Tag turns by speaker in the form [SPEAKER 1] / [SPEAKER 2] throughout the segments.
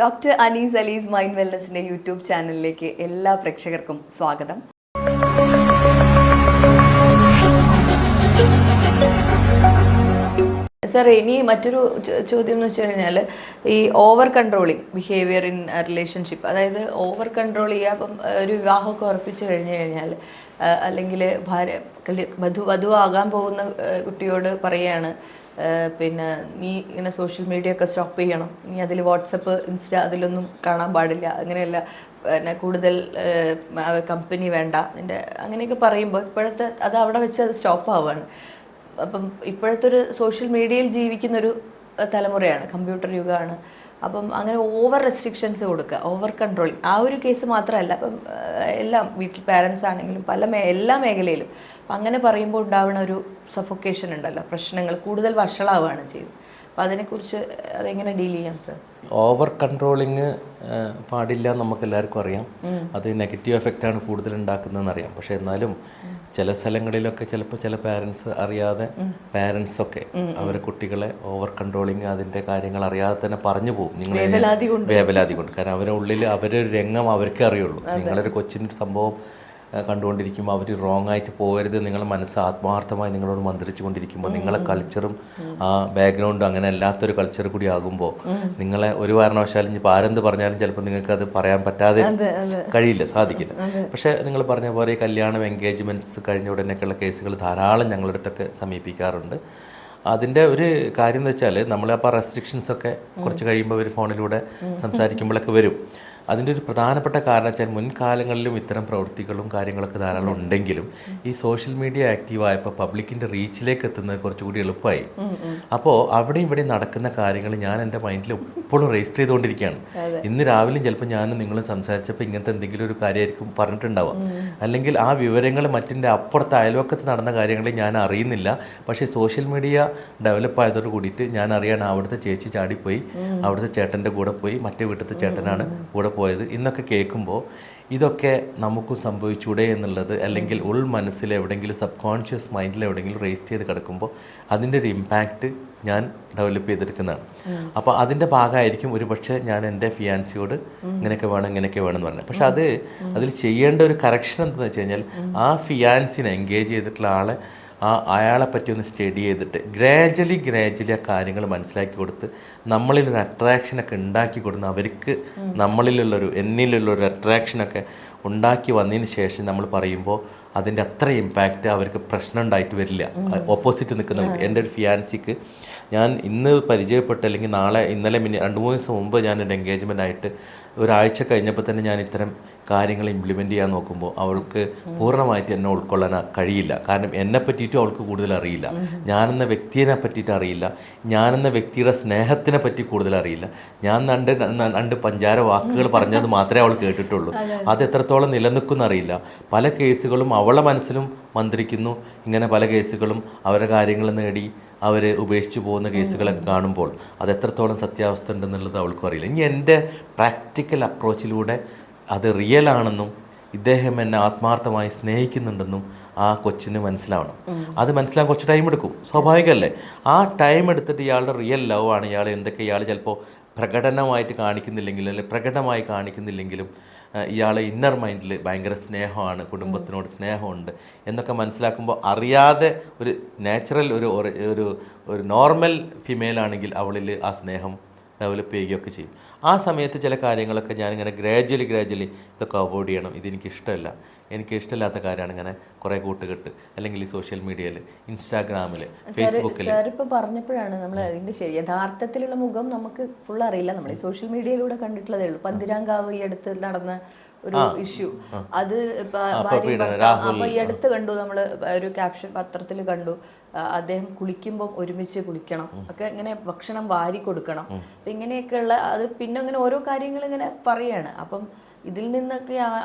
[SPEAKER 1] Doctor Anees Alees mind വെൽനസിന്റെ YouTube ചാനലിലേക്ക് എല്ലാ പ്രേക്ഷകർക്കും സ്വാഗതം. സർ, ഇനി മറ്റൊരു ചോദ്യം എന്ന് വെച്ച് കഴിഞ്ഞാൽ ഈ over controlling behaviour in relationship, അതായത് ഓവർ കൺട്രോൾ ചെയ്യുക. അപ്പം ഒരു വിവാഹമൊക്കെ ഉറപ്പിച്ചു കഴിഞ്ഞു കഴിഞ്ഞാൽ അല്ലെങ്കിൽ വധുവാകാൻ പോകുന്ന കുട്ടിയോട് പറയുകയാണ്, പിന്നെ നീ ഇങ്ങനെ സോഷ്യൽ മീഡിയ ഒക്കെ സ്റ്റോപ്പ് ചെയ്യണം, നീ അതിൽ വാട്സപ്പ് ഇൻസ്റ്റ അതിലൊന്നും കാണാൻ പാടില്ല, അങ്ങനെയല്ല, പിന്നെ കൂടുതൽ കമ്പനി വേണ്ട നിൻ്റെ, അങ്ങനെയൊക്കെ പറയുമ്പോൾ ഇപ്പോഴത്തെ അത് അവിടെ വെച്ച് അത് സ്റ്റോപ്പ് ആവുകയാണ്. അപ്പം ഇപ്പോഴത്തെ ഒരു സോഷ്യൽ മീഡിയയിൽ ജീവിക്കുന്നൊരു തലമുറയാണ്, കമ്പ്യൂട്ടർ യുഗമാണ്. അപ്പം അങ്ങനെ ഓവർ റെസ്ട്രിക്ഷൻസ് കൊടുക്കുക, ഓവർ കൺട്രോളിങ്, ആ ഒരു കേസ് മാത്രമല്ല, അപ്പം എല്ലാം വീട്ടിൽ പാരൻസ് ആണെങ്കിലും എല്ലാ മേഖലയിലും അപ്പം അങ്ങനെ പറയുമ്പോൾ ഉണ്ടാവുന്ന ഒരു സഫോക്കേഷൻ ഉണ്ടല്ലോ, പ്രശ്നങ്ങൾ കൂടുതൽ വഷളാവുകയാണ് ചെയ്യുന്നത്. അപ്പം അതിനെക്കുറിച്ച് അതെങ്ങനെ ഡീൽ ചെയ്യാം സർ?
[SPEAKER 2] ഓവർ കൺട്രോളിങ് പാടില്ല, നമുക്ക് എല്ലാവർക്കും അറിയാം. അത് നെഗറ്റീവ് എഫക്റ്റാണ് കൂടുതൽ ഉണ്ടാക്കുന്നതെന്ന് അറിയാം. പക്ഷേ എന്നാലും ചില സ്ഥലങ്ങളിലൊക്കെ ചിലപ്പോൾ ചില പാരൻസ് അറിയാതെ, പാരൻസൊക്കെ അവരെ കുട്ടികളെ ഓവർ കൺട്രോളിങ് അതിൻ്റെ കാര്യങ്ങൾ അറിയാതെ തന്നെ പറഞ്ഞു പോകും. നിങ്ങൾ വേവലാതി കൊണ്ട്. കാരണം അവരുടെ ഉള്ളിൽ അവരൊരു രംഗം അവർക്കേ അറിയുള്ളൂ. നിങ്ങളൊരു കൊച്ചിൻ്റെ സംഭവം കണ്ടുകൊണ്ടിരിക്കുമ്പോൾ അവർ റോങ് ആയിട്ട് പോകരുത്, നിങ്ങളുടെ മനസ്സ് ആത്മാർത്ഥമായി നിങ്ങളോട് മന്ത്രിച്ചു കൊണ്ടിരിക്കുമ്പോൾ നിങ്ങളെ കൾച്ചറും ആ ബാക്ക്ഗ്രൗണ്ടും അങ്ങനെ അല്ലാത്തൊരു കൾച്ചർ കൂടി ആകുമ്പോൾ നിങ്ങളെ ഒരു കാരണവശാലും ഇപ്പോൾ ആരെന്ത് പറഞ്ഞാലും ചിലപ്പോൾ നിങ്ങൾക്ക് അത് പറയാൻ പറ്റാതെ കഴിയില്ല, സാധിക്കില്ല. പക്ഷേ നിങ്ങൾ പറഞ്ഞ പോലെ കല്യാണം, എൻഗേജ്മെൻറ്റ്സ് കഴിഞ്ഞ ഉടനെയൊക്കെയുള്ള കേസുകൾ ധാരാളം ഞങ്ങളുടെ അടുത്തൊക്കെ സമീപിക്കാറുണ്ട്. അതിൻ്റെ ഒരു കാര്യം എന്ന് വെച്ചാൽ നമ്മളപ്പോൾ റെസ്ട്രിക്ഷൻസൊക്കെ കുറച്ച് കഴിയുമ്പോൾ അവർ ഫോണിലൂടെ സംസാരിക്കുമ്പോഴൊക്കെ വരും. അതിൻ്റെ ഒരു പ്രധാനപ്പെട്ട കാരണം വെച്ചാൽ മുൻകാലങ്ങളിലും ഇത്തരം പ്രവൃത്തികളും കാര്യങ്ങളൊക്കെ ധാരാളം ഉണ്ടെങ്കിലും ഈ സോഷ്യൽ മീഡിയ ആക്റ്റീവായപ്പോൾ പബ്ലിക്കിൻ്റെ റീച്ചിലേക്ക് എത്തുന്നത് കുറച്ചുകൂടി എളുപ്പമായി. അപ്പോൾ അവിടെയും ഇവിടെ നടക്കുന്ന കാര്യങ്ങൾ ഞാൻ എൻ്റെ മൈൻഡിൽ എപ്പോഴും രജിസ്റ്റർ ചെയ്തുകൊണ്ടിരിക്കുകയാണ്. ഇന്ന് രാവിലെയും ചിലപ്പോൾ ഞാൻ നിങ്ങൾ സംസാരിച്ചപ്പോൾ ഇങ്ങനത്തെ എന്തെങ്കിലും ഒരു കാര്യമായിരിക്കും പറഞ്ഞിട്ടുണ്ടാവുക, അല്ലെങ്കിൽ ആ വിവരങ്ങൾ മറ്റിൻ്റെ അപ്പുറത്തെ അയൽവക്കത്ത് നടന്ന കാര്യങ്ങൾ ഞാൻ അറിയുന്നില്ല. പക്ഷേ സോഷ്യൽ മീഡിയ ഡെവലപ്പ് ആയതോട് കൂടിയിട്ട് ഞാൻ അറിയാണ് അവിടുത്തെ ചേച്ചി ചാടിപ്പോയി, അവിടുത്തെ ചേട്ടൻ്റെ കൂടെ പോയി, മറ്റേ വീട്ടിലത്തെ ചേട്ടനാണ് കൂടെ പോയത് എന്നൊക്കെ കേൾക്കുമ്പോൾ ഇതൊക്കെ നമുക്കും സംഭവിച്ചൂടെ എന്നുള്ളത്, അല്ലെങ്കിൽ ഉൾ മനസ്സിൽ എവിടെയെങ്കിലും സബ് കോൺഷ്യസ് മൈൻഡിൽ എവിടെയെങ്കിലും രജിസ്റ്റർ ചെയ്ത് കിടക്കുമ്പോൾ അതിൻ്റെ ഒരു ഇമ്പാക്റ്റ് ഞാൻ ഡെവലപ്പ് ചെയ്തെടുക്കുന്നതാണ്. അപ്പോൾ അതിൻ്റെ ഭാഗമായിരിക്കും ഒരു പക്ഷേ ഞാൻ എൻ്റെ ഫിയാൻസിയോട് ഇങ്ങനെയൊക്കെ വേണം ഇങ്ങനെയൊക്കെ വേണം എന്ന് പറഞ്ഞത്. പക്ഷെ അതിൽ ചെയ്യേണ്ട ഒരു കറക്ഷൻ എന്താണെന്ന് വെച്ച് കഴിഞ്ഞാൽ ആ ഫിയാൻസിനെ എൻഗേജ് ചെയ്തിട്ടുള്ള ആളെ അയാളെ പറ്റി ഒന്ന് സ്റ്റഡി ചെയ്തിട്ട് ഗ്രാജ്വലി ആ കാര്യങ്ങൾ മനസ്സിലാക്കി കൊടുത്ത് നമ്മളിലൊരു അട്രാക്ഷനൊക്കെ ഉണ്ടാക്കി കൊടുത്ത് അവർക്ക് എന്നിലുള്ളൊരു അട്രാക്ഷനൊക്കെ ഉണ്ടാക്കി വന്നതിന് ശേഷം നമ്മൾ പറയുമ്പോൾ അതിൻ്റെ അത്ര ഇമ്പാക്റ്റ് അവർക്ക് പ്രശ്നം ഉണ്ടായിട്ട് വരില്ല. ഓപ്പോസിറ്റ് നിൽക്കുന്നവർക്ക്, എൻ്റെ ഒരു ഫിയാൻസിക്ക് ഞാൻ ഇന്ന് പരിചയപ്പെട്ട, അല്ലെങ്കിൽ ഇന്നലെ 2-3 ദിവസം മുമ്പ് ഞാൻ എൻ്റെ എൻഗേജ്മെൻ്റ് ആയിട്ട് ഒരാഴ്ച കഴിഞ്ഞപ്പോൾ തന്നെ ഞാൻ ഇത്തരം കാര്യങ്ങൾ ഇംപ്ലിമെൻ്റ് ചെയ്യാൻ നോക്കുമ്പോൾ അവൾക്ക് പൂർണ്ണമായിട്ട് എന്നെ ഉൾക്കൊള്ളാൻ കഴിയില്ല. കാരണം എന്നെ പറ്റിയിട്ടും അവൾക്ക് കൂടുതൽ അറിയില്ല, ഞാനെന്ന വ്യക്തിയെ പറ്റിയിട്ട് അറിയില്ല, ഞാനെന്ന വ്യക്തിയുടെ സ്നേഹത്തിനെ പറ്റി കൂടുതൽ അറിയില്ല. ഞാൻ രണ്ട് പഞ്ചാര വാക്കുകൾ പറഞ്ഞത് മാത്രമേ അവൾ കേട്ടിട്ടുള്ളൂ. അത് എത്രത്തോളം നിലനിൽക്കുന്ന അറിയില്ല. പല കേസുകളും അവളുടെ മനസ്സിലും മന്ത്രിക്കുന്നു. ഇങ്ങനെ പല കേസുകളും അവരുടെ കാര്യങ്ങൾ നേടി അവർ ഉപേക്ഷിച്ച് പോകുന്ന കേസുകളൊക്കെ കാണുമ്പോൾ അത് എത്രത്തോളം സത്യാവസ്ഥ ഉണ്ടെന്നുള്ളത് അവൾക്കും അറിയില്ല. ഇനി എൻ്റെ പ്രാക്ടിക്കൽ അപ്രോച്ചിലൂടെ അത് റിയൽ ആണെന്നും ഇദ്ദേഹം എന്നെ ആത്മാർത്ഥമായി സ്നേഹിക്കുന്നുണ്ടെന്നും ആ കൊച്ചിന് മനസ്സിലാവണം. അത് മനസ്സിലാകാൻ കുറച്ച് ടൈം എടുക്കും, സ്വാഭാവികമല്ലേ? ആ ടൈം എടുത്തിട്ട് ഇയാളുടെ റിയൽ ലവ് ആണ്, ഇയാൾ ചിലപ്പോൾ പ്രകടനമായിട്ട് കാണിക്കുന്നില്ലെങ്കിലും അല്ലെങ്കിൽ പ്രകടമായി കാണിക്കുന്നില്ലെങ്കിലും ഇയാളെ ഇന്നർ മൈൻഡിൽ ഭയങ്കര സ്നേഹമാണ്, കുടുംബത്തിനോട് സ്നേഹമുണ്ട് എന്നൊക്കെ മനസ്സിലാക്കുമ്പോൾ അറിയാതെ ഒരു നാച്ചുറൽ ഒരു നോർമൽ ഫിമെയിൽ ആണെങ്കിൽ അവളിൽ ആ സ്നേഹം ഡെവലപ്പ് ചെയ്യുകയൊക്കെ ചെയ്യും. ആ സമയത്ത് ചില കാര്യങ്ങളൊക്കെ ഞാനിങ്ങനെ ഗ്രാജ്വലി ഇതൊക്കെ അവോയ്ഡ് ചെയ്യണം, എനിക്ക് ഇഷ്ടമില്ലാത്ത കാര്യമാണ് ഇങ്ങനെ കുറേ കൂട്ടുകെട്ട്, അല്ലെങ്കിൽ ഈ സോഷ്യൽ മീഡിയയിൽ, ഇൻസ്റ്റാഗ്രാമിൽ, ഫേസ്ബുക്കിൽ.
[SPEAKER 1] സാർ ഇപ്പോൾ പറഞ്ഞപ്പോഴാണ് നമ്മൾ അതിൻ്റെ യഥാർത്ഥത്തിലുള്ള മുഖം നമുക്ക് ഫുൾ അറിയില്ല, നമ്മൾ ഈ സോഷ്യൽ മീഡിയയിലൂടെ കണ്ടിട്ടുള്ളതേ ഉള്ളൂ. പന്തിരാങ്കാവ് ഈ അടുത്ത് നടന്ന ഒരു ഇഷ്യൂ, അത് അപ്പൊ ഈ അടുത്ത് കണ്ടു, നമ്മൾ ഒരു ക്യാപ്ഷൻ പത്രത്തിൽ കണ്ടു, അദ്ദേഹം കുളിക്കുമ്പോൾ ഒരുമിച്ച് കുളിക്കണം ഒക്കെ, ഇങ്ങനെ ഭക്ഷണം വാരി കൊടുക്കണം, അപ്പം ഇങ്ങനെയൊക്കെയുള്ള അത് പിന്നെ അങ്ങനെ ഓരോ കാര്യങ്ങൾ ഇങ്ങനെ പറയാണ്. അപ്പം ഇതിൽ നിന്നൊക്കെ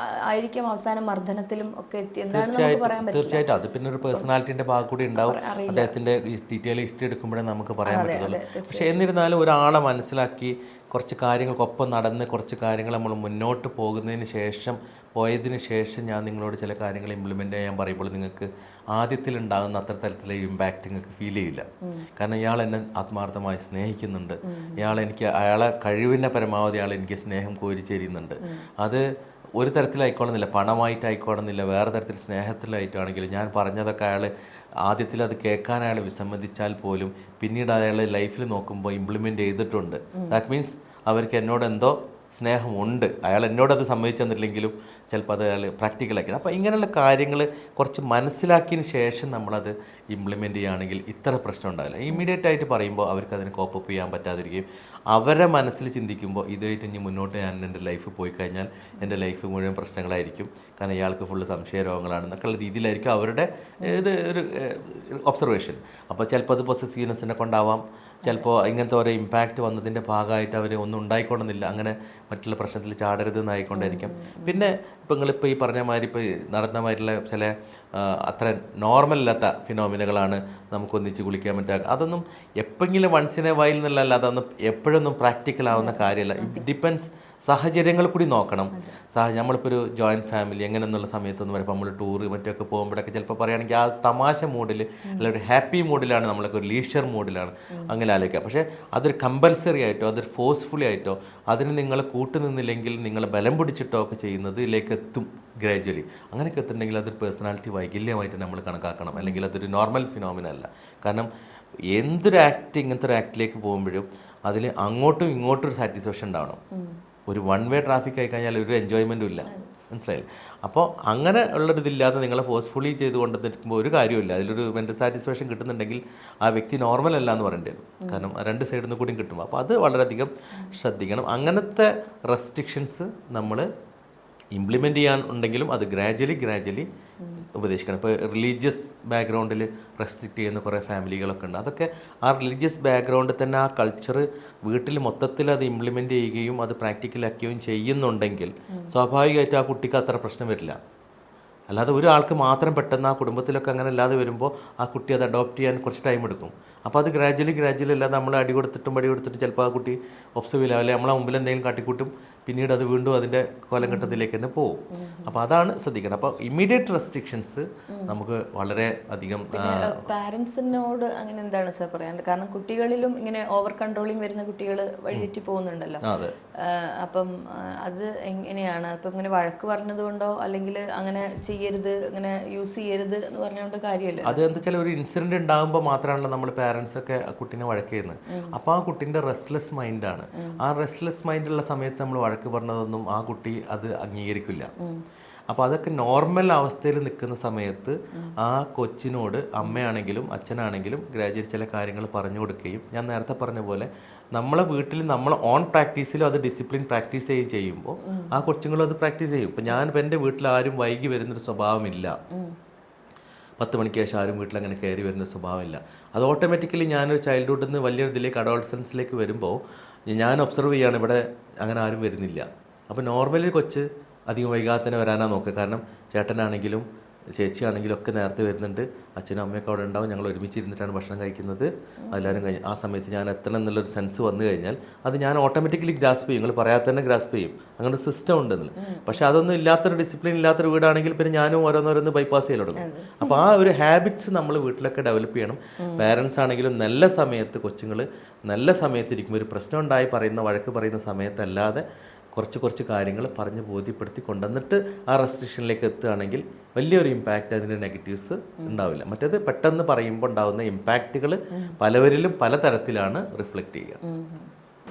[SPEAKER 1] ആയിരിക്കും അവസാനം മർദ്ദനത്തിലും ഒക്കെ എത്തി.
[SPEAKER 2] തീർച്ചയായിട്ടും അത് പിന്നെ ഒരു പേഴ്സണാലിറ്റിന്റെ ഭാഗം കൂടി ഉണ്ടാവും. അദ്ദേഹത്തിന്റെ ഡീറ്റെയിൽ ഹിസ്റ്ററി എടുക്കുമ്പോഴേ നമുക്ക് പറയാൻ പറ്റുള്ളൂ. പക്ഷെ എന്നിരുന്നാലും ഒരാളെ മനസ്സിലാക്കി കുറച്ച് കാര്യങ്ങൾക്കൊപ്പം നടന്ന് കുറച്ച് കാര്യങ്ങൾ നമ്മൾ മുന്നോട്ട് പോയതിന് ശേഷം ഞാൻ നിങ്ങളോട് ചില കാര്യങ്ങൾ ഇംപ്ലിമെൻ്റ് ചെയ്യാൻ പറയുമ്പോൾ നിങ്ങൾക്ക് ആദ്യത്തിലുണ്ടാകുന്ന അത്ര തരത്തിലെ ഇമ്പാക്റ്റ് നിങ്ങൾക്ക് ഫീൽ ചെയ്യില്ല. കാരണം ഇയാൾ എന്നെ ആത്മാർത്ഥമായി സ്നേഹിക്കുന്നുണ്ട്, അയാളെ കഴിവിൻ്റെ പരമാവധി അയാൾ എനിക്ക് സ്നേഹം കോരിച്ചേരുന്നുണ്ട്. അത് ഒരു തരത്തിലായിക്കോളുന്നില്ല, പണമായിട്ടായിക്കോളുന്നില്ല, വേറെ തരത്തിൽ സ്നേഹത്തിലായിട്ടാണെങ്കിലും ഞാൻ പറഞ്ഞതൊക്കെ അയാൾ ആദ്യത്തിൽ അത് കേൾക്കാൻ അയാൾ വിസമ്മതിച്ചാൽ പോലും പിന്നീട് അയാൾ ലൈഫിൽ നോക്കുമ്പോൾ ഇംപ്ലിമെൻ്റ് ചെയ്തിട്ടുണ്ട്. ദാറ്റ് മീൻസ് അവർക്ക് എന്നോട് എന്തോ സ്നേഹമുണ്ട്. അയാൾ എന്നോടത് സമ്മതിച്ചു തന്നിട്ടില്ലെങ്കിലും ചിലപ്പോൾ അത് അയാൾ പ്രാക്ടിക്കലാക്കി. അപ്പോൾ ഇങ്ങനെയുള്ള കാര്യങ്ങൾ കുറച്ച് മനസ്സിലാക്കിയതിന് ശേഷം നമ്മളത് ഇംപ്ലിമെൻ്റ് ചെയ്യുകയാണെങ്കിൽ ഇത്ര പ്രശ്നം ഉണ്ടാവില്ല. ഇമ്മീഡിയറ്റ് ആയിട്ട് പറയുമ്പോൾ അവർക്ക് അതിന് കോപ്പപ്പ് ചെയ്യാൻ പറ്റാതിരിക്കുകയും അവരുടെ മനസ്സിൽ ചിന്തിക്കുമ്പോൾ ഇതായിട്ട് ഇനി മുന്നോട്ട് ഞാൻ എൻ്റെ ലൈഫ് പോയി കഴിഞ്ഞാൽ എൻ്റെ ലൈഫ് മുഴുവൻ പ്രശ്നങ്ങളായിരിക്കും, കാരണം ഇയാൾക്ക് ഫുള്ള് സംശയ രോഗങ്ങളാണെന്നൊക്കെയുള്ള രീതിയിലായിരിക്കും അവരുടെ ഒരു ഒബ്സർവേഷൻ. അപ്പോൾ ചിലപ്പോൾ അത് പൊസസീവ്നെസ്സിനെ കൊണ്ടാവാം, ചിലപ്പോൾ ഇങ്ങനത്തെ ഓരോ ഇമ്പാക്റ്റ് വന്നതിൻ്റെ ഭാഗമായിട്ട് അവർ ഒന്നും ഉണ്ടായിക്കൊള്ളുന്നില്ല, അങ്ങനെ മറ്റുള്ള പ്രശ്നത്തിൽ ചാടരുതെന്നായിക്കൊണ്ടായിരിക്കും. പിന്നെ ഇപ്പോൾ നിങ്ങളിപ്പോൾ ഈ പറഞ്ഞ മാതിരി ഇപ്പോൾ നടന്ന മാതിരിയുള്ള ചില അത്ര നോർമൽ അല്ലാത്ത ഫിനോമിനകളാണ് നമുക്കൊന്നിച്ച് കുളിക്കാൻ പറ്റുക. അതൊന്നും എപ്പോഴെങ്കിലും വൺസിനെ വൈൽ എന്നുള്ളതല്ല, അതൊന്നും എപ്പോഴൊന്നും പ്രാക്ടിക്കൽ ആവുന്ന കാര്യമല്ല. ഡിപ്പെൻസ്, സാഹചര്യങ്ങൾ കൂടി നോക്കണം. നമ്മളിപ്പോൾ ഒരു ജോയിൻറ്റ് ഫാമിലി എങ്ങനെയെന്നുള്ള സമയത്തൊന്നും പറയുമ്പോൾ നമ്മൾ ടൂറ് മറ്റൊക്കെ പോകുമ്പോഴൊക്കെ ചിലപ്പോൾ പറയുകയാണെങ്കിൽ ആ തമാശ മൂഡിൽ അല്ലെങ്കിൽ ഒരു ഹാപ്പി മൂഡിലാണ്, നമ്മളൊക്കെ ഒരു ലീഷർ മൂഡിലാണ് അങ്ങനെ ആലോചിക്കുക. പക്ഷേ അതൊരു കമ്പൽസറി ആയിട്ടോ അതൊരു ഫോഴ്സ്ഫുള്ളി ആയിട്ടോ അതിന് നിങ്ങൾ കൂട്ടുനിന്നില്ലെങ്കിൽ നിങ്ങൾ ബലം പിടിച്ചിട്ടോ ഒക്കെ ചെയ്യുന്നത് ഇതിലേക്ക് എത്തും ഗ്രാജ്വലി. അങ്ങനെയൊക്കെ എത്തുന്നുണ്ടെങ്കിൽ അതൊരു പേഴ്സണാലിറ്റി വൈകല്യമായിട്ട് നമ്മൾ കണക്കാക്കണം, അല്ലെങ്കിൽ അതൊരു നോർമൽ ഫിനോമിന അല്ല. കാരണം എന്തൊരു ആക്ട് ഇങ്ങനത്തെ ഒരു ആക്ടിലേക്ക് പോകുമ്പോഴും അതിൽ അങ്ങോട്ടും ഇങ്ങോട്ടും ഒരു സാറ്റിസ്ഫാക്ഷൻ ഉണ്ടാവണം. ഒരു വൺ വേ ട്രാഫിക് ആയി കഴിഞ്ഞാൽ ഒരു എൻജോയ്മെൻറ്റും ഇല്ല, മനസ്സിലായില്ലേ? അപ്പോൾ അങ്ങനെ ഉള്ളൊരിതില്ലാതെ നിങ്ങളെ ഫോഴ്സ്ഫുള്ളി ചെയ്ത് കൊണ്ടുവന്നിരിക്കുമ്പോൾ ഒരു കാര്യമില്ല. അതിലൊരു മെൻ്റൽ സാറ്റിസ്ഫാക്ഷൻ കിട്ടുന്നുണ്ടെങ്കിൽ ആ വ്യക്തി നോർമൽ അല്ല എന്ന് പറയേണ്ടി വരും. കാരണം രണ്ട് സൈഡിൽ നിന്ന് കൂടിയും കിട്ടും. അപ്പോൾ അത് വളരെയധികം ശ്രദ്ധിക്കണം. അങ്ങനത്തെ റെസ്ട്രിക്ഷൻസ് നമ്മൾ ഇംപ്ലിമെൻ്റ് ചെയ്യാൻ ഉണ്ടെങ്കിലും അത് ഗ്രാജ്വലി ഉപദേശിക്കണം. ഇപ്പോൾ റിലീജിയസ് ബാക്ക്ഗ്രൗണ്ടിൽ റെസ്ട്രിക്റ്റ് ചെയ്യുന്ന കുറേ ഫാമിലികളൊക്കെ ഉണ്ട്. അതൊക്കെ ആ റിലീജിയസ് ബാക്ക്ഗ്രൗണ്ടിൽ തന്നെ ആ കൾച്ചർ വീട്ടിൽ മൊത്തത്തിൽ അത് ഇംപ്ലിമെൻ്റ് ചെയ്യുകയും അത് പ്രാക്ടിക്കലാക്കുകയും ചെയ്യുന്നുണ്ടെങ്കിൽ സ്വാഭാവികമായിട്ടും ആ കുട്ടിക്ക് അത്ര പ്രശ്നം വരില്ല. അല്ലാതെ ഒരാൾക്ക് മാത്രം പെട്ടെന്ന് ആ കുടുംബത്തിലൊക്കെ അങ്ങനെ അല്ലാതെ വരുമ്പോൾ ആ കുട്ടി അത് അഡോപ്റ്റ് ചെയ്യാൻ കുറച്ച് ടൈം എടുക്കും. അപ്പോൾ അത് ഗ്രാജ്വലി അല്ലാതെ നമ്മൾ അടി കൊടുത്തിട്ടും ചിലപ്പോൾ ആ കുട്ടി ഒബ്സർവ് ചെയ്യില്ല, അല്ലെങ്കിൽ നമ്മളെ മുമ്പിൽ എന്തെങ്കിലും കാട്ടിക്കൂട്ടും, പിന്നീട് അത് വീണ്ടും അതിൻ്റെ കോലഘട്ടത്തിലേക്ക് തന്നെ പോകും. അപ്പോൾ അതാണ് ശ്രദ്ധിക്കണം. അപ്പോൾ ഇമ്മീഡിയറ്റ് റെസ്ട്രിക്ഷൻസ് നമുക്ക് വളരെ അധികം.
[SPEAKER 1] പാരൻസിനോട് അങ്ങനെ എന്താണ് സാർ പറയാൻ? കാരണം കുട്ടികളിലും ഇങ്ങനെ ഓവർ കൺട്രോളിങ് വരുന്ന കുട്ടികൾ വഴിതെറ്റി പോകുന്നുണ്ടല്ലോ. അപ്പം അത് എങ്ങനെയാണ്? അപ്പം ഇങ്ങനെ വഴക്ക് പറഞ്ഞതുകൊണ്ടോ അല്ലെങ്കിൽ അങ്ങനെ ചെയ്യരുത്, അങ്ങനെ യൂസ് ചെയ്യരുത് എന്ന് പറഞ്ഞുകൊണ്ട് കാര്യമല്ല.
[SPEAKER 2] അത് എന്താ വെച്ചാൽ ഒരു ഇൻസിഡന്റ് ഉണ്ടാകുമ്പോൾ മാത്രമാണല്ലോ നമ്മൾ പാരൻസ് ഒക്കെ ആ കുട്ടീനെ വഴക്ക് ചെയ്യുന്നത്. അപ്പോൾ ആ കുട്ടീൻ്റെ റെസ്റ്റ്ലെസ് മൈൻഡാണ്. ആ റെസ്റ്റ്ലെസ് മൈൻഡുള്ള സമയത്ത് നമ്മൾ വഴക്ക് പറഞ്ഞതൊന്നും ആ കുട്ടി അത് അംഗീകരിക്കില്ല. അപ്പോൾ അതൊക്കെ നോർമൽ അവസ്ഥയിൽ നിൽക്കുന്ന സമയത്ത് ആ കൊച്ചിനോട് അമ്മയാണെങ്കിലും അച്ഛനാണെങ്കിലും ഗ്രാജുവലി ചില കാര്യങ്ങൾ പറഞ്ഞു കൊടുക്കുകയും, ഞാൻ നേരത്തെ പറഞ്ഞ പോലെ നമ്മളെ വീട്ടിൽ നമ്മൾ ഓൺ പ്രാക്ടീസിലും അത് ഡിസിപ്ലിൻ പ്രാക്ടീസ് ചെയ്യുമ്പോൾ ആ കൊച്ചുങ്ങളും അത് പ്രാക്ടീസ് ചെയ്യും. ഇപ്പം ഞാനിപ്പോൾ എൻ്റെ വീട്ടിൽ ആരും വൈകി വരുന്നൊരു സ്വഭാവമില്ല, 10 മണിക്ക് ശേഷം ആരും വീട്ടിൽ അങ്ങനെ കയറി വരുന്ന സ്വഭാവമില്ല. അത് ഓട്ടോമാറ്റിക്കലി ഞാനൊരു ചൈൽഡ്ഹുഡിൽ നിന്ന് വലിയൊരു ഇതിലേക്ക് അഡോളസൻസിലേക്ക് വരുമ്പോൾ ഞാൻ ഒബ്സർവ് ചെയ്യുകയാണ്, ഇവിടെ അങ്ങനെ ആരും വരുന്നില്ല. അപ്പോൾ നോർമലി കൊച്ച് അധികം വൈകാതെ തന്നെ വരാനാണ് നോക്കുക. കാരണം ചേട്ടനാണെങ്കിലും ചേച്ചിയാണെങ്കിലും ഒക്കെ നേരത്തെ വരുന്നുണ്ട്, അച്ഛനും അമ്മയൊക്കെ അവിടെ ഉണ്ടാവും, ഞങ്ങൾ ഒരുമിച്ചിരുന്നിട്ടാണ് ഭക്ഷണം കഴിക്കുന്നത്, എല്ലാവരും കഴിഞ്ഞ് ആ സമയത്ത് ഞാൻ എത്തണം എന്നുള്ളൊരു സെൻസ് വന്നു കഴിഞ്ഞാൽ അത് ഞാൻ ഓട്ടോമാറ്റിക്കലി ഗ്രാസ്പ് ചെയ്യും, നിങ്ങൾ പറയാതെ തന്നെ ഗ്രാസ്പ് ചെയ്യും. അങ്ങനെ ഒരു സിസ്റ്റം ഉണ്ടെന്ന്. പക്ഷേ അതൊന്നും ഇല്ലാത്തൊരു ഡിസിപ്ലിൻ ഇല്ലാത്തൊരു വീടാണെങ്കിൽ പിന്നെ ഞാനും ഓരോന്നോരോന്ന് ബൈപ്പാസ് ചെയ്യൽ തുടങ്ങും. അപ്പോൾ ആ ഒരു ഹാബിറ്റ്സ് നമ്മൾ വീട്ടിലൊക്കെ ഡെവലപ്പ് ചെയ്യണം. പാരൻസ് ആണെങ്കിലും നല്ല സമയത്ത് കൊച്ചുങ്ങൾ നല്ല സമയത്തിരിക്കും, ഒരു പ്രശ്നം ഉണ്ടായി വഴക്ക് പറയുന്ന സമയത്തല്ലാതെ കുറച്ച് കാര്യങ്ങൾ പറഞ്ഞ് ബോധ്യപ്പെടുത്തി കൊണ്ടുവന്നിട്ട് ആ റെസ്ട്രിക്ഷനിലേക്ക് എത്തുകയാണെങ്കിൽ വലിയൊരു ഇമ്പാക്റ്റ്, അതിൻ്റെ നെഗറ്റീവ്സ് ഉണ്ടാവില്ല. മറ്റേത് പെട്ടെന്ന് പറയുമ്പോൾ ഉണ്ടാകുന്ന ഇമ്പാക്റ്റുകൾ പലവരിലും പലതരത്തിലാണ് റിഫ്ലക്റ്റ് ചെയ്യുക.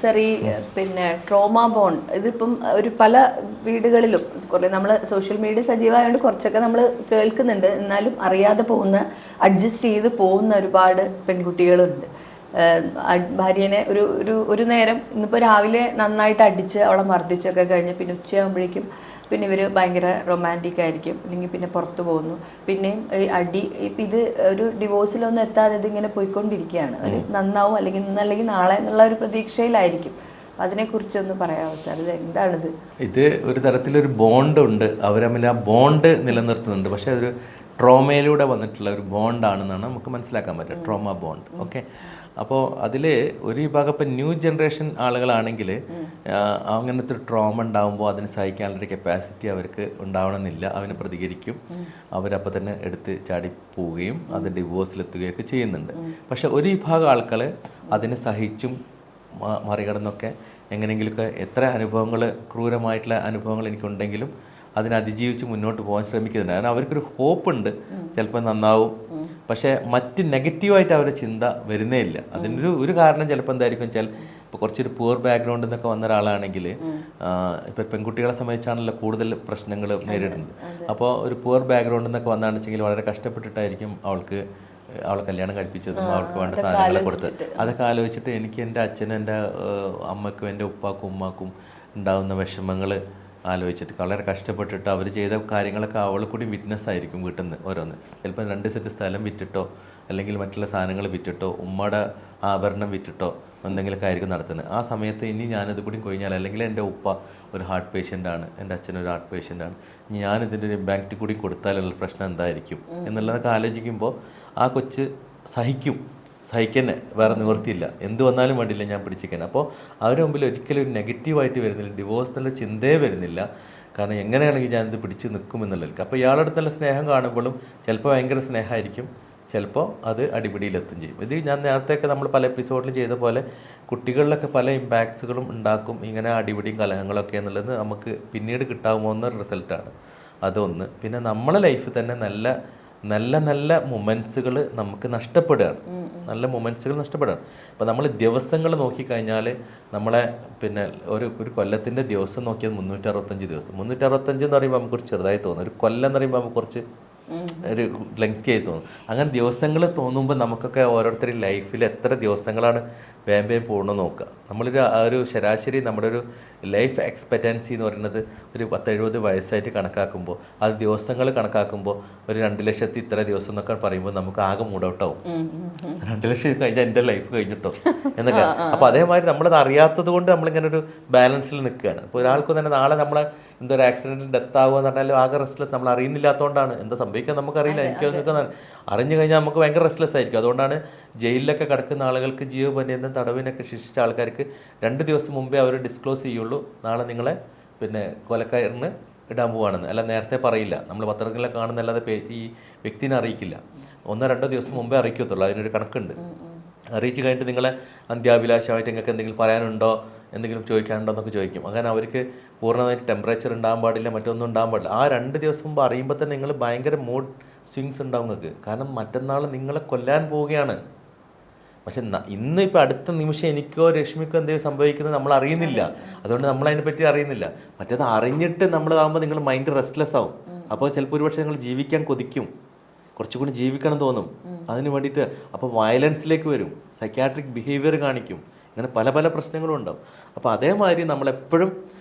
[SPEAKER 1] സർ, ഈ പിന്നെ ട്രോമ ബോണ്ട് ഇതിപ്പം ഒരു പല വീടുകളിലും കുറേ നമ്മൾ സോഷ്യൽ മീഡിയ സജീവമായതുകൊണ്ട് കുറച്ചൊക്കെ നമ്മൾ കേൾക്കുന്നുണ്ട്, എന്നാലും അറിയാതെ പോകുന്ന, അഡ്ജസ്റ്റ് ചെയ്ത് പോകുന്ന ഒരുപാട് പെൺകുട്ടികളുണ്ട്. ഭാര്യനെ ഒരു നേരം ഇന്നിപ്പോൾ രാവിലെ നന്നായിട്ട് അടിച്ച് അവളെ മർദ്ദിച്ചൊക്കെ കഴിഞ്ഞ് പിന്നെ ഉച്ചയാകുമ്പോഴേക്കും പിന്നെ ഇവർ ഭയങ്കര റൊമാൻറ്റിക് ആയിരിക്കും, അല്ലെങ്കിൽ പിന്നെ പുറത്തു പോകുന്നു, പിന്നെയും അടി. ഇപ്പം ഇത് ഒരു ഡിവോഴ്സിലൊന്നും എത്താതെ ഇതിങ്ങനെ പോയിക്കൊണ്ടിരിക്കുകയാണ്. ഒരു നന്നാവും അല്ലെങ്കിൽ നാളെ എന്നുള്ള ഒരു പ്രതീക്ഷയിലായിരിക്കും. അതിനെക്കുറിച്ചൊന്ന് പറയാമോ സാർ? ഇത് എന്താണിത്?
[SPEAKER 2] ഇത് ഒരു തരത്തിലൊരു ബോണ്ട് ഉണ്ട്, അവർ തമ്മിൽ ആ ബോണ്ട് നിലനിർത്തുന്നുണ്ട്. പക്ഷേ അതൊരു ട്രോമയിലൂടെ വന്നിട്ടുള്ള ഒരു ബോണ്ടാണെന്നാണ് നമുക്ക് മനസ്സിലാക്കാൻ പറ്റുക, ട്രോമ ബോണ്ട്. ഓക്കെ, അപ്പോൾ അതിൽ ഒരു വിഭാഗം ഇപ്പം ന്യൂ ജനറേഷൻ ആളുകളാണെങ്കിൽ അങ്ങനത്തെ ഒരു ട്രോമ ഉണ്ടാകുമ്പോൾ അതിന് സഹിക്കാനുള്ള കപ്പാസിറ്റി അവർക്ക് ഉണ്ടാവണമെന്നില്ല. അവന് പ്രതികരിക്കും, അവരപ്പോൾ തന്നെ എടുത്ത് ചാടി പോവുകയും അത് ഡിവോഴ്സിലെത്തുകയൊക്കെ ചെയ്യുന്നുണ്ട്. പക്ഷെ ഒരു വിഭാഗം ആൾക്കാർ അതിനെ സഹിച്ചും മറികടന്നൊക്കെ എങ്ങനെയെങ്കിലുമൊക്കെ എത്ര അനുഭവങ്ങൾ, ക്രൂരമായിട്ടുള്ള അനുഭവങ്ങൾ എനിക്കുണ്ടെങ്കിലും അതിനെ അതിജീവിച്ച് മുന്നോട്ട് പോകാൻ ശ്രമിക്കുന്നുണ്ട്. കാരണം അവർക്കൊരു ഹോപ്പുണ്ട്, ചിലപ്പോൾ നന്നാവും. പക്ഷേ മറ്റ് നെഗറ്റീവായിട്ട് അവരുടെ ചിന്ത വരുന്നേ ഇല്ല. അതിനൊരു ഒരു കാരണം ചിലപ്പോൾ എന്തായിരിക്കും വെച്ചാൽ, ഇപ്പോൾ കുറച്ചൊരു പുവർ ബാക്ക്ഗ്രൗണ്ടിൽ നിന്നൊക്കെ വന്ന ഒരാളാണെങ്കിൽ, ഇപ്പോൾ പെൺകുട്ടികളെ സംബന്ധിച്ചാണല്ലോ കൂടുതൽ പ്രശ്നങ്ങൾ നേരിടുന്നത്. അപ്പോൾ ഒരു പുവർ ബാക്ക്ഗ്രൗണ്ടിൽ നിന്നൊക്കെ വന്നതാണെന്ന് വെച്ചെങ്കിൽ വളരെ കഷ്ടപ്പെട്ടിട്ടായിരിക്കും അവളെ കല്യാണം കഴിപ്പിച്ചതും അവൾക്ക് വേണ്ട സാധനങ്ങളെ കൊടുത്ത്. അതൊക്കെ ആലോചിച്ചിട്ട് എനിക്ക് എൻ്റെ അച്ഛനും എൻ്റെ അമ്മയ്ക്കും എൻ്റെ ഉപ്പാക്കും ഉമ്മാക്കും ഉണ്ടാകുന്ന വിഷമങ്ങൾ ആലോചിച്ചിട്ട് വളരെ കഷ്ടപ്പെട്ടിട്ട് അവർ ചെയ്ത കാര്യങ്ങളൊക്കെ അവൾ കൂടി വിറ്റ്നസ് ആയിരിക്കും വീട്ടിൽ നിന്ന് ഓരോന്ന്. ചിലപ്പോൾ 2 സെൻറ്റ് സ്ഥലം വിറ്റിട്ടോ അല്ലെങ്കിൽ മറ്റുള്ള സാധനങ്ങൾ വിറ്റിട്ടോ ഉമ്മയുടെ ആഭരണം വിറ്റിട്ടോ എന്തെങ്കിലുമൊക്കെ ആയിരിക്കും നടത്തുന്നത്. ആ സമയത്ത് ഇനി ഞാനിത് കൂടി കഴിഞ്ഞാൽ, അല്ലെങ്കിൽ എൻ്റെ ഉപ്പ ഒരു ഹാർട്ട് പേഷ്യൻ്റാണ്, എൻ്റെ അച്ഛനൊരു ഹാർട്ട് പേഷ്യൻ്റാണ്, ഞാനിതിൻ്റെ ഒരു ഇമ്പാക്റ്റ് കൂടി കൊടുത്താലുള്ള പ്രശ്നം എന്തായിരിക്കും എന്നുള്ളതൊക്കെ ആലോചിക്കുമ്പോൾ ആ കൊച്ച് സഹിക്കന്നെ, വേറെ നിവൃത്തിയില്ല, എന്ത് വന്നാലും വേണ്ടിയില്ല ഞാൻ പിടിച്ചിരിക്കാൻ. അപ്പോൾ അവരുടെ മുമ്പിൽ ഒരിക്കലും ഒരു നെഗറ്റീവായിട്ട് വരുന്നില്ല, ഡിവോഴ്സ് എന്നുള്ള ചിന്തയെ വരുന്നില്ല. കാരണം എങ്ങനെയാണെങ്കിൽ ഞാനിത് പിടിച്ച് നിൽക്കും എന്നുള്ളത്. അപ്പോൾ ഇയാളുടെ അടുത്തുള്ള സ്നേഹം കാണുമ്പോഴും ചിലപ്പോൾ ഭയങ്കര സ്നേഹമായിരിക്കും, ചിലപ്പോൾ അത് അടിപിടിയിലെത്തും ചെയ്യും. ഇത് ഞാൻ നേരത്തെയൊക്കെ നമ്മൾ പല എപ്പിസോഡിൽ ചെയ്ത പോലെ കുട്ടികളിലൊക്കെ പല ഇമ്പാക്ട്സുകളും ഉണ്ടാക്കും ഇങ്ങനെ അടിപിടിയും കലഹങ്ങളൊക്കെ എന്നുള്ളത് നമുക്ക് പിന്നീട് കിട്ടാവുമോ എന്നൊരു റിസൾട്ടാണ്. അതൊന്ന്. പിന്നെ നമ്മളെ ലൈഫിൽ തന്നെ നല്ല നല്ല നല്ല മൊമെൻറ്റ്സുകൾ നമുക്ക് നഷ്ടപ്പെടുകയാണ്. നല്ല മൊമെൻറ്റ്സുകൾ നഷ്ടപ്പെടുകയാണ്. അപ്പോൾ നമ്മൾ ദിവസങ്ങൾ നോക്കിക്കഴിഞ്ഞാൽ നമ്മളെ പിന്നെ ഒരു കൊല്ലത്തിൻ്റെ ദിവസം നോക്കിയാൽ 365 ദിവസം. 365 എന്ന് പറയുമ്പോൾ നമുക്ക് കുറച്ച് ചെറുതായി തോന്നും. ഒരു കൊല്ലം എന്ന് പറയുമ്പോൾ നമുക്ക് കുറച്ച് ഒരു ലെങ്തി ആയി തോന്നും. അങ്ങനെ ദിവസങ്ങൾ തോന്നുമ്പോൾ നമുക്കൊക്കെ ഓരോരുത്തരുടെ ലൈഫിൽ എത്ര ദിവസങ്ങളാണ് വേഗം പോകണമെന്ന് നോക്കുക. ഒരു ശരാശരി നമ്മുടെ ഒരു ലൈഫ് എക്സ്പെക്റ്റൻസി എന്ന് പറയുന്നത് ഒരു 70 വയസ്സായിട്ട് കണക്കാക്കുമ്പോൾ, അത് ദിവസങ്ങൾ കണക്കാക്കുമ്പോൾ ഒരു 2 ലക്ഷത്തി ഇത്ര ദിവസം എന്നൊക്കെ പറയുമ്പോൾ നമുക്ക് ആകെ മൂഡൗട്ടാവും. 2 ലക്ഷം കഴിഞ്ഞാൽ എൻ്റെ ലൈഫ് കഴിഞ്ഞിട്ടോ എന്നൊക്കെ. അപ്പോൾ അതേമാതിരി നമ്മളത് അറിയാത്തത് കൊണ്ട് നമ്മളിങ്ങനെ ഒരു ബാലൻസിൽ നിൽക്കുകയാണ്. അപ്പോൾ ഒരാൾക്ക് തന്നെ നാളെ നമ്മളെ എന്തൊരു ആക്സിഡൻറ്റിൽ ഡെത്ത് ആകുക എന്ന് പറഞ്ഞാൽ ആകെ റെസ്റ്റ്ലെസ്. നമ്മൾ അറിയുന്നില്ലാത്തതുകൊണ്ടാണ്. എന്താ സംഭവിക്കാൻ നമുക്കറിയില്ല. എനിക്ക് അറിഞ്ഞു കഴിഞ്ഞാൽ നമുക്ക് ഭയങ്കര റെസ്റ്റ്ലെസ് ആയിരിക്കും. അതുകൊണ്ടാണ് ജയിലിലൊക്കെ കിടക്കുന്ന ആളുകൾക്ക് ജീവപര്യന്തം തടവിനൊക്കെ ശിക്ഷിച്ച ആൾക്കാർക്ക് 2 ദിവസം മുമ്പേ അവർ ഡിസ്ക്ലോസ് ചെയ്യുള്ളൂ നാളെ നിങ്ങളെ പിന്നെ കൊലക്കയറിന് ഇടാൻ പോവാണെന്ന്. അല്ല, നേരത്തെ പറയില്ല. നമ്മൾ പത്രങ്ങളിലൊക്കെ കാണുന്നല്ലാതെ ഈ വ്യക്തിനെ അറിയിക്കില്ല. 1-2 ദിവസം മുമ്പേ അറിയിക്കത്തുള്ളൂ. അതിനൊരു കണക്കുണ്ട്. അറിയിച്ച് കഴിഞ്ഞിട്ട് നിങ്ങളെ അന്ത്യാഭിലാഷമായിട്ട് നിങ്ങൾക്ക് എന്തെങ്കിലും പറയാനുണ്ടോ, എന്തെങ്കിലും ചോദിക്കാനുണ്ടോ എന്നൊക്കെ ചോദിക്കും. അങ്ങനെ അവർക്ക് പൂർണ്ണമായിട്ട് ടെമ്പറേച്ചർ ഉണ്ടാകാൻ പാടില്ല, മറ്റൊന്നും ഉണ്ടാകാൻ പാടില്ല. ആ 2 ദിവസം മുമ്പ് അറിയുമ്പോൾ തന്നെ നിങ്ങൾ ഭയങ്കര മൂഡ് സ്വിങ്സ് ഉണ്ടാവും നിങ്ങൾക്ക്. കാരണം മറ്റന്നാൾ നിങ്ങളെ കൊല്ലാൻ പോവുകയാണ്. പക്ഷെ ഇന്ന് ഇപ്പോൾ അടുത്ത നിമിഷം എനിക്കോ രശ്മിക്കോ എന്തെങ്കിലും സംഭവിക്കുന്നത് നമ്മൾ അറിയുന്നില്ല. അതുകൊണ്ട് നമ്മൾ അതിനെപ്പറ്റി അറിയുന്നില്ല. മറ്റേത് അറിഞ്ഞിട്ട് നമ്മളാകുമ്പോൾ നിങ്ങൾ മൈൻഡ് റെസ്റ്റ്ലെസ് ആവും. അപ്പോൾ ചിലപ്പോൾ ഒരുപക്ഷെ നിങ്ങൾ ജീവിക്കാൻ കൊതിക്കും, കുറച്ചുകൂടി ജീവിക്കണം തോന്നും അതിന് വേണ്ടിയിട്ട്. അപ്പോൾ വയലൻസിലേക്ക് വരും, സൈക്യാട്രിക് ബിഹേവിയർ കാണിക്കും, ഇങ്ങനെ പല പല പ്രശ്നങ്ങളും ഉണ്ടാവും. അപ്പോൾ അതേമാതിരി നമ്മളെപ്പോഴും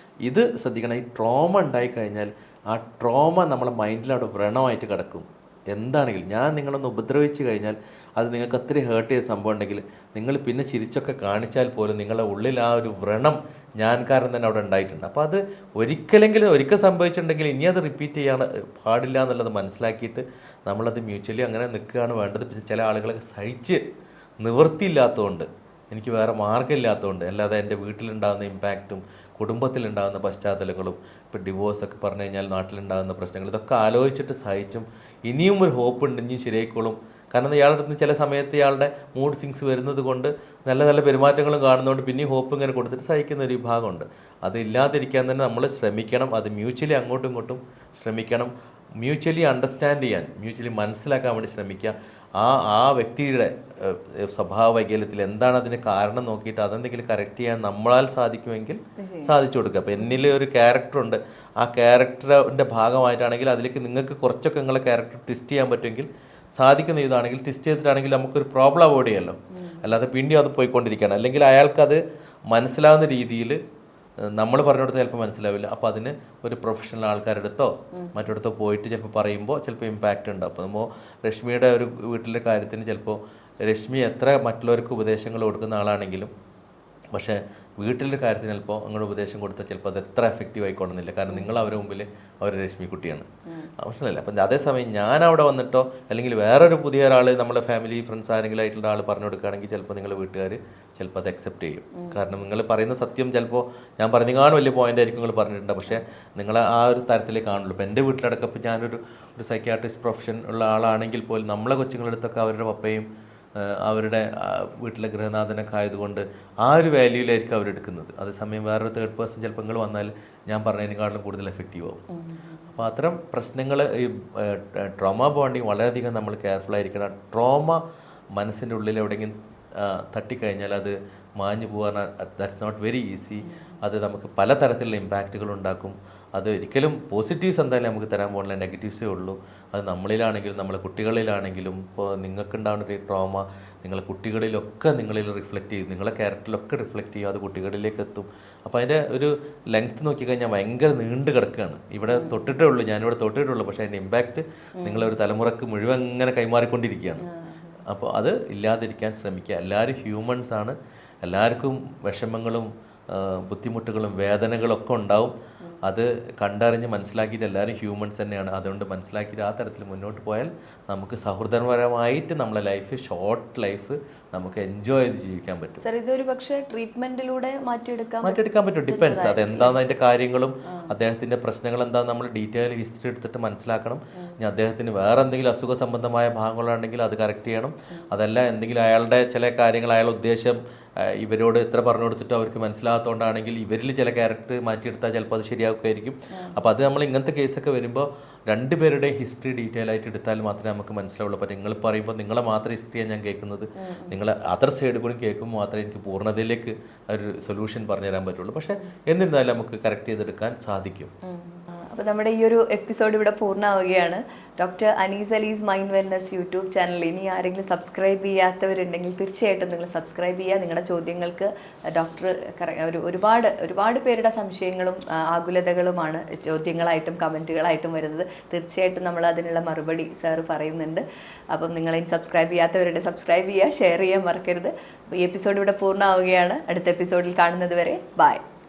[SPEAKER 2] ഇത് ശ്രദ്ധിക്കണം. ഈ ട്രോമ ഉണ്ടായിക്കഴിഞ്ഞാൽ ആ ട്രോമ നമ്മളെ മൈൻഡിൽ അവിടെ വ്രണമായിട്ട് കിടക്കും. എന്താണെങ്കിലും ഞാൻ നിങ്ങളൊന്ന് ഉപദ്രവിച്ച് കഴിഞ്ഞാൽ അത് നിങ്ങൾക്ക് അത്രയും ഹേർട്ട് ചെയ്ത സംഭവം ഉണ്ടെങ്കിൽ നിങ്ങൾ പിന്നെ ചിരിച്ചൊക്കെ കാണിച്ചാൽ പോലും നിങ്ങളുടെ ഉള്ളിൽ ആ ഒരു വ്രണം ഞാൻ കാരണം തന്നെ അവിടെ ഉണ്ടായിട്ടുണ്ട്. അപ്പോൾ അത് ഒരിക്കൽ സംഭവിച്ചിട്ടുണ്ടെങ്കിൽ ഇനി അത് റിപ്പീറ്റ് ചെയ്യാൻ പാടില്ല എന്നുള്ളത് മനസ്സിലാക്കിയിട്ട് നമ്മളത് മ്യൂച്വലി അങ്ങനെ നിൽക്കുകയാണ് വേണ്ടത്. പിന്നെ ചില ആളുകളൊക്കെ സഹിച്ച് നിവൃത്തിയില്ലാത്തതുകൊണ്ട്, എനിക്ക് വേറെ മാർഗ്ഗമില്ലാത്തതുകൊണ്ട്, അല്ലാതെ എൻ്റെ വീട്ടിലുണ്ടാകുന്ന ഇമ്പാക്റ്റും കുടുംബത്തിലുണ്ടാകുന്ന പശ്ചാത്തലങ്ങളും, ഇപ്പോൾ ഡിവോഴ്സൊക്കെ പറഞ്ഞു കഴിഞ്ഞാൽ നാട്ടിലുണ്ടാകുന്ന പ്രശ്നങ്ങൾ, ഇതൊക്കെ ആലോചിച്ചിട്ട് സഹിച്ചും ഇനിയും ഒരു ഹോപ്പ് ഉണ്ട്, ഇനിയും ശരിയായിക്കോളും. കാരണം ഇയാളുടെ അടുത്ത് ചില സമയത്ത് ഇയാളുടെ മൂഡ് സ്വിങ്സ് വരുന്നത് കൊണ്ട് നല്ല നല്ല പെരുമാറ്റങ്ങളും കാണുന്നതുകൊണ്ട് പിന്നെയും ഹോപ്പ് ഇങ്ങനെ കൊടുത്തിട്ട് സഹിക്കുന്ന ഒരു വിഭാഗമുണ്ട്. അത് ഇല്ലാതിരിക്കാൻ തന്നെ നമ്മൾ ശ്രമിക്കണം. അത് മ്യൂച്വലി അങ്ങോട്ടും ഇങ്ങോട്ടും ശ്രമിക്കണം. മ്യൂച്വലി അണ്ടർസ്റ്റാൻഡ് ചെയ്യാൻ, മ്യൂച്വലി മനസ്സിലാക്കാൻ വേണ്ടി ശ്രമിക്കുക. ആ വ്യക്തിയുടെ സ്വഭാവ വൈകല്യത്തിൽ എന്താണ് അതിന് കാരണം നോക്കിയിട്ട് അതെന്തെങ്കിലും കറക്റ്റ് ചെയ്യാൻ നമ്മളാൽ സാധിക്കുമെങ്കിൽ സാധിച്ചു കൊടുക്കുക. അപ്പോൾ എന്നിൽ ഒരു ക്യാരക്ടറുണ്ട്, ആ ക്യാരക്ടറിൻ്റെ ഭാഗമായിട്ടാണെങ്കിൽ അതിലേക്ക് നിങ്ങൾക്ക് കുറച്ചൊക്കെ നിങ്ങളെ ക്യാരക്ടർ ട്വിസ്റ്റ് ചെയ്യാൻ പറ്റുമെങ്കിൽ സാധിക്കുന്ന ഇതാണെങ്കിൽ ട്വിസ്റ്റ് ചെയ്തിട്ടാണെങ്കിൽ നമുക്കൊരു പ്രോബ്ലം അവോയ്ഡ് ചെയ്യാമല്ലോ. അല്ലാതെ പിന്നെയും അത് പോയിക്കൊണ്ടിരിക്കുകയാണ്. അല്ലെങ്കിൽ അയാൾക്കത് മനസ്സിലാവുന്ന രീതിയിൽ നമ്മൾ പറഞ്ഞിടത്ത് ചിലപ്പോൾ മനസ്സിലാവില്ല. അപ്പോൾ അതിന് ഒരു പ്രൊഫഷണൽ ആൾക്കാരുടെ അടുത്തോ മറ്റിടത്തോ പോയിട്ട് ചിലപ്പോൾ പറയുമ്പോൾ ചിലപ്പോൾ ഇമ്പാക്റ്റ് ഉണ്ടാവും. അപ്പോൾ നമ്മൾ രശ്മിയുടെ ഒരു വീട്ടിലെ കാര്യത്തിന് ചിലപ്പോൾ രശ്മി എത്ര മറ്റുള്ളവർക്ക് ഉപദേശങ്ങൾ കൊടുക്കുന്ന ആളാണെങ്കിലും പക്ഷേ വീട്ടിലെ കാര്യത്തിന് ചിലപ്പോൾ നിങ്ങളുടെ ഉപദേശം കൊടുത്താൽ ചിലപ്പോൾ അത് എത്ര എഫക്റ്റീവ് ആയിക്കൊള്ളുന്നില്ല. കാരണം നിങ്ങൾ അവരുടെ മുമ്പിൽ അവർ രശ്മിക്കുട്ടിയാണ്, മനസ്സിലല്ലേ? അപ്പം അതേസമയം ഞാൻ അവിടെ വന്നിട്ടോ അല്ലെങ്കിൽ വേറൊരു പുതിയ ഒരാൾ നമ്മളെ ഫാമിലി ഫ്രണ്ട്സ് ആരെങ്കിലും ആയിട്ടുള്ള ആൾ പറഞ്ഞു കൊടുക്കുകയാണെങ്കിൽ ചിലപ്പോൾ നിങ്ങളുടെ വീട്ടുകാർ ചിലപ്പോൾ അത് അക്സെപ്റ്റ് ചെയ്യും. കാരണം നിങ്ങൾ പറയുന്ന സത്യം ചിലപ്പോൾ ഞാൻ പറഞ്ഞാലും വലിയ പോയിന്റ് ആയിരിക്കും നിങ്ങൾ പറഞ്ഞിട്ടുണ്ട്, പക്ഷേ നിങ്ങൾ ആ ഒരു തരത്തിലേ കാണുള്ളൂ. ഇപ്പോൾ എൻ്റെ വീട്ടിലടക്കം ഇപ്പോൾ ഞാനൊരു സൈക്യാട്രിസ്റ്റ് പ്രൊഫഷൻ ഉള്ള ആളാണെങ്കിൽ പോലും നമ്മളെ കൊച്ചുങ്ങളെടുത്തൊക്കെ അവരുടെ പപ്പയും അവരുടെ വീട്ടിലെ ഗൃഹനാഥനൊക്കെ ആയതുകൊണ്ട് ആ ഒരു വാല്യൂയിലായിരിക്കും അവരെടുക്കുന്നത്. അതേസമയം വേറൊരു തേർഡ് പേഴ്സൺ ചിലപ്പോൾ നിങ്ങൾ വന്നാൽ ഞാൻ പറഞ്ഞതിനേക്കാളും കൂടുതൽ എഫക്റ്റീവ് ആവും. അപ്പോൾ അത്തരം പ്രശ്നങ്ങൾ ഈ ട്രോമ ബോണ്ടിങ് വളരെയധികം നമ്മൾ കെയർഫുൾ ആയിരിക്കണം. ട്രോമ മനസ്സിൻ്റെ ഉള്ളിൽ എവിടെയെങ്കിലും തട്ടിക്കഴിഞ്ഞാൽ അത് മാഞ്ഞു പോകാൻ ദാറ്റ്സ് നോട്ട് വെരി ഈസി. അത് നമുക്ക് പലതരത്തിലുള്ള ഇമ്പാക്റ്റുകൾ ഉണ്ടാക്കും. അത് ഒരിക്കലും പോസിറ്റീവ്സ് എന്തായാലും നമുക്ക് തരാൻ പോകുന്നില്ല, നെഗറ്റീവ്സേ ഉള്ളൂ. അത് നമ്മളിലാണെങ്കിലും നമ്മളെ കുട്ടികളിലാണെങ്കിലും ഇപ്പോൾ നിങ്ങൾക്കുണ്ടാകുന്ന ഒരു ട്രോമ നിങ്ങളെ കുട്ടികളിലൊക്കെ നിങ്ങളിൽ റിഫ്ലക്റ്റ് ചെയ്യും, നിങ്ങളെ ക്യാരക്ടറിലൊക്കെ റിഫ്ലക്റ്റ് ചെയ്യും, അത് കുട്ടികളിലേക്ക് എത്തും. അപ്പോൾ അതിൻ്റെ ഒരു ലെങ്ത്ത് നോക്കിക്കഴിഞ്ഞാൽ ഭയങ്കര നീണ്ടു കിടക്കുകയാണ്. ഇവിടെ തൊട്ടിട്ടേ ഉള്ളൂ, ഞാനിവിടെ തൊട്ടിട്ടേ ഉള്ളൂ, പക്ഷേ അതിൻ്റെ ഇമ്പാക്റ്റ് നിങ്ങളൊരു തലമുറക്ക് മുഴുവൻ ഇങ്ങനെ കൈമാറിക്കൊണ്ടിരിക്കുകയാണ്. അപ്പോൾ അത് ഇല്ലാതിരിക്കാൻ ശ്രമിക്കുക. എല്ലാവരും ഹ്യൂമൻസ് ആണ്, എല്ലാവർക്കും വിഷമങ്ങളും ബുദ്ധിമുട്ടുകളും വേദനകളൊക്കെ ഉണ്ടാവും. അത് കണ്ടറിഞ്ഞ് മനസ്സിലാക്കിയിട്ട് എല്ലാവരും ഹ്യൂമൻസ് തന്നെയാണ്. അതുകൊണ്ട് മനസ്സിലാക്കിയിട്ട് ആ തരത്തിൽ മുന്നോട്ട് പോയാൽ നമുക്ക് സൗഹൃദപരമായിട്ട് നമ്മളെ ലൈഫ്, ഷോർട്ട് ലൈഫ് നമുക്ക് എൻജോയ് ചെയ്ത് ജീവിക്കാൻ പറ്റും.
[SPEAKER 1] സർ, ഇതൊരു പക്ഷേ ട്രീറ്റ്മെന്റിലൂടെ മാറ്റിയെടുക്കാൻ
[SPEAKER 2] പറ്റും. ഡിപ്പെൻസ് അതെന്താണെന്ന് അതിൻ്റെ കാര്യങ്ങളും അദ്ദേഹത്തിൻ്റെ പ്രശ്നങ്ങൾ എന്താണെന്ന് നമ്മൾ ഡീറ്റെയിൽ ഹിസ്റ്ററി എടുത്തിട്ട് മനസ്സിലാക്കണം. ഇനി അദ്ദേഹത്തിന് വേറെ എന്തെങ്കിലും അസുഖ സംബന്ധമായ ഭാഗങ്ങളുണ്ടെങ്കിൽ അത് കറക്റ്റ് ചെയ്യണം. അതല്ല എന്തെങ്കിലും അയാളുടെ ചില കാര്യങ്ങൾ അയാളുടെ ഉദ്ദേശം ഇവരോട് എത്ര പറഞ്ഞു കൊടുത്തിട്ട് അവർക്ക് മനസ്സിലാകാത്തതുകൊണ്ടാണെങ്കിൽ ഇവരിൽ ചില ക്യാരക്ടർ മാറ്റിയെടുത്താൽ ചിലപ്പോൾ അത് ശരിയാക്കുമായിരിക്കും. അപ്പോൾ അത് നമ്മൾ ഇങ്ങനത്തെ കേസൊക്കെ വരുമ്പോൾ രണ്ടുപേരുടെ ഹിസ്റ്ററി ഡീറ്റെയിൽ ആയിട്ട് എടുത്താൽ മാത്രമേ നമുക്ക് മനസ്സിലാവുള്ളൂ. അപ്പോൾ നിങ്ങൾ പറയുമ്പോൾ നിങ്ങളെ മാത്രം ഹിസ്റ്ററിയാണ് ഞാൻ കേൾക്കുന്നത്, നിങ്ങളെ അതർ സൈഡ് കൂടി കേൾക്കുമ്പോൾ മാത്രമേ എനിക്ക് പൂർണ്ണതയിലേക്ക് ഒരു സൊല്യൂഷൻ പറഞ്ഞു തരാൻ പറ്റുള്ളൂ. പക്ഷേ എന്നിരുന്നാലും നമുക്ക് കറക്റ്റ് ചെയ്തെടുക്കാൻ സാധിക്കും.
[SPEAKER 1] അപ്പോൾ നമ്മുടെ ഈ ഒരു എപ്പിസോഡ് ഇവിടെ പൂർണ്ണമാവുകയാണ്. Doctor Anees Alees mind wellness YouTube channel ഇനി ആരെങ്കിലും സബ്സ്ക്രൈബ് ചെയ്യാത്തവരുണ്ടെങ്കിൽ തീർച്ചയായിട്ടും നിങ്ങൾ സബ്സ്ക്രൈബ് ചെയ്യുക. നിങ്ങളുടെ ചോദ്യങ്ങൾക്ക് ഡോക്ടർ ഒരുപാട് പേരുടെ സംശയങ്ങളും ആകുലതകളുമാണ് ചോദ്യങ്ങളായിട്ടും കമൻറ്റുകളായിട്ടും വരുന്നത്. തീർച്ചയായിട്ടും നമ്മൾ അതിനുള്ള മറുപടി സാർ പറയുന്നുണ്ട്. അപ്പം നിങ്ങളതിന് സബ്സ്ക്രൈബ് ചെയ്യാത്തവരുടെ സബ്സ്ക്രൈബ് ചെയ്യുക, ഷെയർ ചെയ്യാൻ മറക്കരുത്. അപ്പോൾ ഈ എപ്പിസോഡ് ഇവിടെ പൂർണ്ണമാവുകയാണ്. അടുത്ത എപ്പിസോഡിൽ കാണുന്നത് വരെ ബൈ.